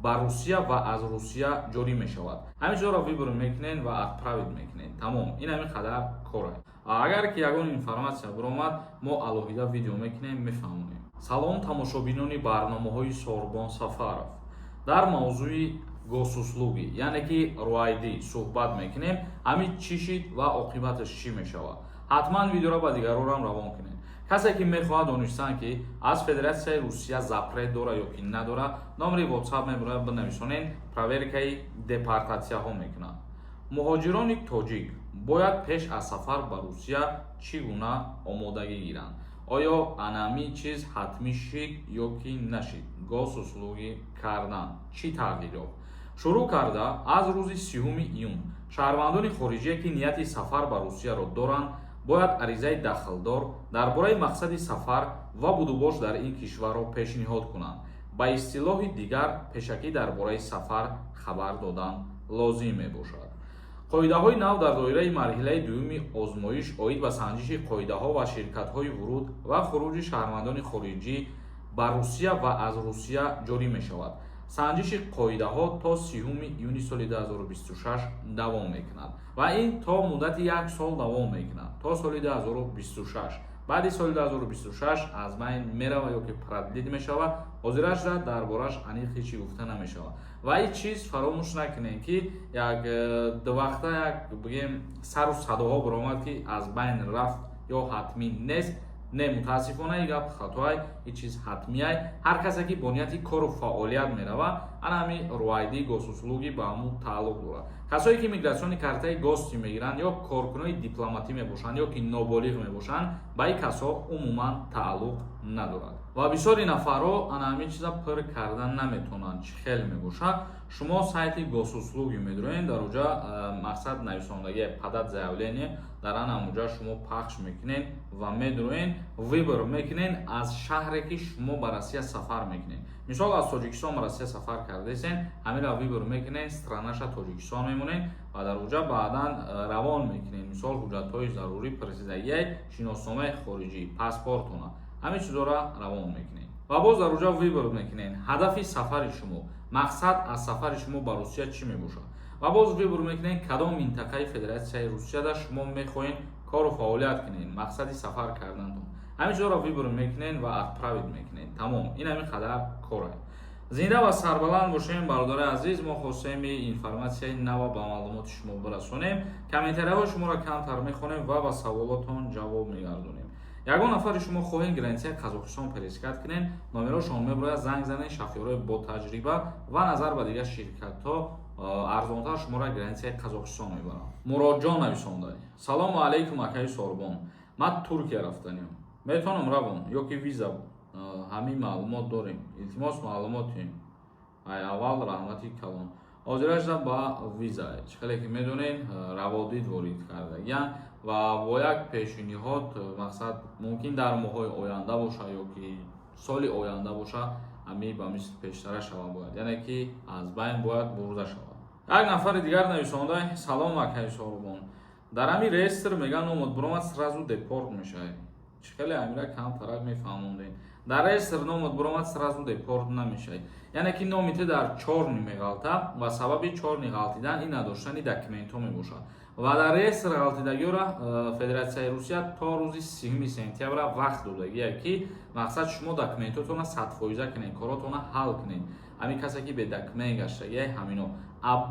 ба Русия ва аз Русия ҷорӣ мешавад. Ҳаминҷоро вибр мекунед ва отправит мекунед. Тамом, ин ҳамин қадар кора. Агар ки ягон информатсия биромад, мо алоҳида видео мекунем, мефаҳмонем. Салом тамошобинони барномаҳои Сорбон Сафаров. Дар мавзӯи госуслугӣ, яъне ки руайдӣ суҳбат мекунем, ҳамин чӣ шид ва оқибаташ чӣ мешавад. ҳатман видеоро ба дигарорам равон кунед. касе ки мехоҳад донистан ки аз Федератсияи Русия запрет дора ё ки надора, номери WhatsApp мебурад бинависонен, проверкаи депортатсияҳо мекунад. муҳоҷирони тоҷик бояд пеш аз сафар ба Русия чӣ гуна омодагӣ гиранд? оё анами чиз ҳатмӣ шид ё ки нашид? госуслугӣ кардан чӣ тағйир ёфт? шурӯъ карда аз рӯзи 30 июн шаҳрвандони хориҷие ки нияти сафар ба Русияро доранд, бояд аризаи дахлдор дар бораи мақсади сафар ва будубош дар ин кишварро пешниҳод кунанд. ба истилоҳи дигар, пешакӣ дар бораи сафар хабар додан лозим мебошад. қоидаҳои нав дар доираи марҳилаи дуюми озмоиш оид ба санҷиши қоидаҳо ва ширкатҳои вуруд ва хуруҷи шаҳрвандони хориҷӣ ба Русия ва аз Русия ҷорӣ мешавад. санҷиши қоидаҳо то 30 июни соли 2026 давом мекунад ва ин то муддати 1 сол давом мекунад, то соли 2026. баъди соли 2026 аз байн мерава ё ки продлит мешавад. ҳозираш дар бораш аниқ ҳечи гуфта намешавад. ва ин чиз фаромӯш накунем ки як дувақта як бигем сару садоҳо биромад ки аз байн рафт ё ҳатмӣ нест. Не, мутаассифона ин гап хатоай, ин чиз ҳатмиай. ҳар касе ки бо нияти кору фаъолият мерава, анами руайдӣ госуслугӣ ба ҳамун тааллуқ дорад. касое ки мигратсиони картаи гости мегиранд ё коркунони дипломатӣ мебошанд ё ки ноболиғ мебошанд, ба ин касо умуман тааллуқ надорад. ва бисёри нафарҳо ана ҳамин чиза пир кардан наметавонанд. чӣ хел мебошад? шумо сайти госуслуги медироед, дар оҷа мақсад нависондагии падат заявление дар ҳамуҷа шумо пахш мекунед ва медироед, вибр мекунед аз шаҳре ки шумо ба Россия сафар мекунед. мисол аз Тоҷикистон ба Россия сафар кардесен, ҳаминро вибр мекунед, странаша Тоҷикистон мемонед ва дар оҷа баъдан равон мекунед. мисол ҳуҷҷатҳои зарурӣ, президентияи, шиносномаи хориҷӣ, паспортона, ҳамин чизора равон мекунед. ва боз дар оҷа вибр мекунед ҳадафи сафари шумо, мақсад аз сафари шумо ба Русия чӣ мебошад. ва боз вибр мекунед кадом минтақаи Федератсияи Русияда шумо мехоҳед кору фаъолият кунед, мақсади сафар кардантон. ҳаминҷоро вибр мекунед ва отправит мекунед. Тамом, ин ҳамин қадар кора. зинда ва сарбаланд бошем бародари азиз. мо хостем информатсияи нав ба маълумоти шумо бирасонем. комментарияҳои шуморо камтар мехонем ва ба саволотон ҷавоб мегардонем. ягон нафари шумо хоҳед границаи Қазоқистон перескат кунед, номерошон мебояд занг занед, шофёрои бо таҷриба ва назар ба дигар ширкатҳо арзонтар шуморо границаи Қазоқистон мебаранд. муродҷон нависондай: салому алайкум акаи Сорбон, ман Туркия рафтаниам, метавонам равон ё ки виза? ҳамин маълумот дорем, илтимос маълумотем. ай аввал раҳмати калон. ҳозираш ба виза чӣ хеле ки медонед раводид ворид кардагиянд ва бо як пешниҳод, мақсад мумкин дар моҳҳои оянда бошад ё ки соли оянда бошад, ҳамин ба мисли пештара шавад бояд, яъне ки аз байн бояд бурда шавад. як нафари дигар нависонда: салом акаи Сорбон, дар ҳамин реестр мегӯянд номат биромад сразу депорт мешавад. чӣ хеле ҳамира камтарак мефаҳмондем. дар реестр номат биромад сразу депорт намешавад, яъне ки номи ту дар чорни меғалта ва сабаби чорни ғалтидан ин надоштани документҳо мебошад. ва дар реестр ғалтидагиёра Федератсияи Русия то рӯзи 30 сентябра вақт додагия ки мақсад шумо документотона 100% кунед, коротона ҳал кунед. ҳамин касе ки бедокумент гаштагия ҳамино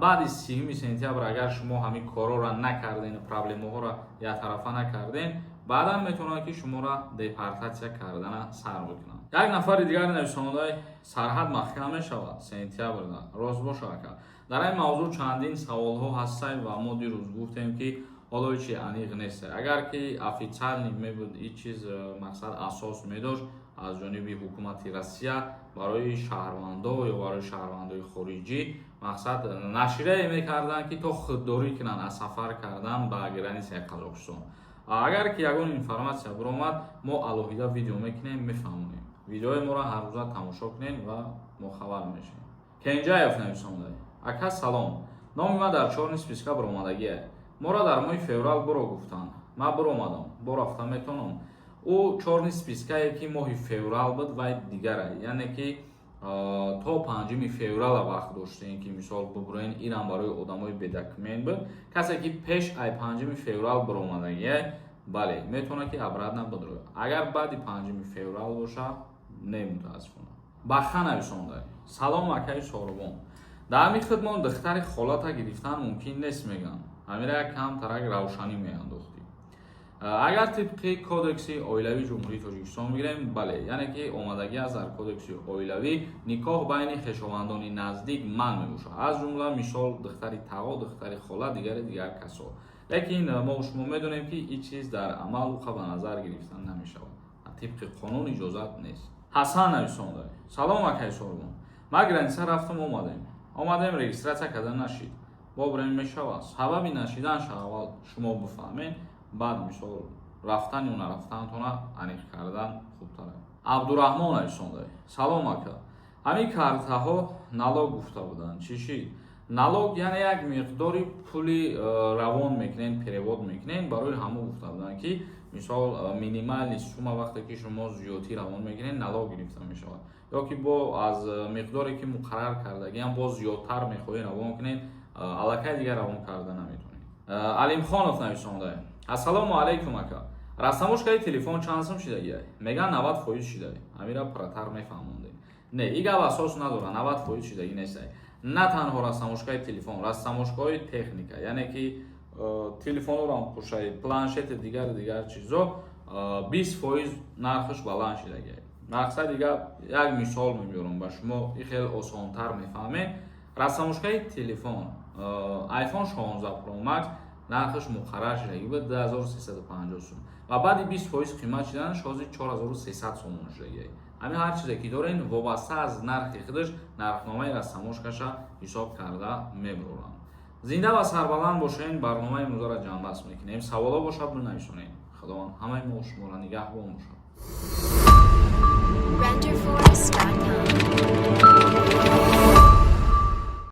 баъди 30 сентябр агар шумо ҳамин корора накарден, проблемаҳоро яктарафа накарден, баъдан метавонад ки шуморо депортатсия кардана сар бикунад. як нафари дигар нависондаи: сарҳад маҳкам мешавад сентябрда, рост бошад ака? дар ин мавзӯъ чандин саволҳо ҳастанд ва мо дирӯз гуфтем ки ҳоло ҳечи аниқ нест. агар ки официални мебуд ин чиз мақсад асос медошт аз ҷониби ҳукумати Россия барои шаҳрвандо ё барои шаҳрвандои хориҷӣ, мақсад нашрие мекарданд ки то худдорӣ кунанд аз сафар кардан ба границаи Қазоқистон. агар ки ягон информатсия биромад, мо алоҳида видео мекунем, мефаҳмонем. видеои моро ҳаррӯза тамошо кунед ва мохабар мешавед. кенҷаев нависондай: ака салом, номи ман дар чорни списка биромадагиае. моро дар моҳи феврал биро гуфтанд. ман биромадам, бо рафта метавонам. ӯ чорни спискае ки моҳи феврал буд вай дигаре, яъне ки то 5 феврала вақт доштем ки мисол бубурен иран барои одамои бедокумент буд. Касе ки пеш ай 5 феврал биромадагия бале метавонад ки обратно бидрояд. Агар баъди 5 феврал боша не мутаассифона. Баха нависонда. Салом акаи Сорубон. Дар ҳамин хидмат духтари холата гирифтан мумкин нест меган. Ҳамира як кам тарак равшанӣ меандохтӣ. Агар тибқи кодекси оилавии ҷумҳурии Тоҷикистон бигирем, бале, яъне ки омадагӣ аз дар кодекси оилавӣ никоҳ байни хешовандони наздик манъ мебошад. Аз ҷумла мисол духтари тағо, духтари хола, дигари дигар касо. Лекин мо шумо медонем ки ин чиз дар амал уқа ба назар гирифта намешавад. Тибқи қонун иҷозат нест. Ҳасан нависонда. Салом акаи Сорубон. Ма граница рафтам омадем регистратсия карда нашид. Бобрем мешавад. Сабаби нашиданаш аввал шумо бифаҳмед, баъд мисол рафтан ё нарафтантона аниқ кардан хубтар аст. Абдураҳмон нависонда. Салом ака. Ҳамин картаҳо налог гуфта буданд. Чӣ шид? Налог яъне як миқдори пули равон мекунен, перевод мекунен, барои ҳамо гуфта буданд ки мисол минимали сума вақте ки шумо зиёдтӣ равон мекунен, налог гирифта мешавад. Ё ки бо аз миқдоре ки муқаррар кардагиам бо зиёдтар мехоҳед равон кунед, аллакай дигар равон карда наметавонед. Алимхонов нависонда. Ассалому алайкум ака. Расамошкаи телефон чанд сум шидагия? Меган 90% шидаги. Амира пратар мефаҳмонде. Не, ин гап асос надора, 90% шидаги нест. На танҳо расамошкаи телефон, расамошкаи техника, яъне ки телефонро пушаи планшети дигар чизо 20% нархаш баланд шидаги. Мақсади гап як мисол мебиёрам ба шумо, ин хеле осонтар мефаҳмед. Расамошкаи телефон iPhone 16 Pro Max нархаш муқаррар шидаги буд 2350 сум ва баъди 20% қимат шиданаш ҳозир 4300 сомон шидаги. Ҳамин ҳар чизе ки дорен вобаста аз нархи худаш нархномаи расамошкаша ҳисоб карда мебароранд. Зинда ва сарбаланд бошед. Барномаи имрӯзаро ҷамъбаст мекунем. Саволо бошад бинависонед. Худованд ҳамаи мо шуморо нигаҳбон бошад.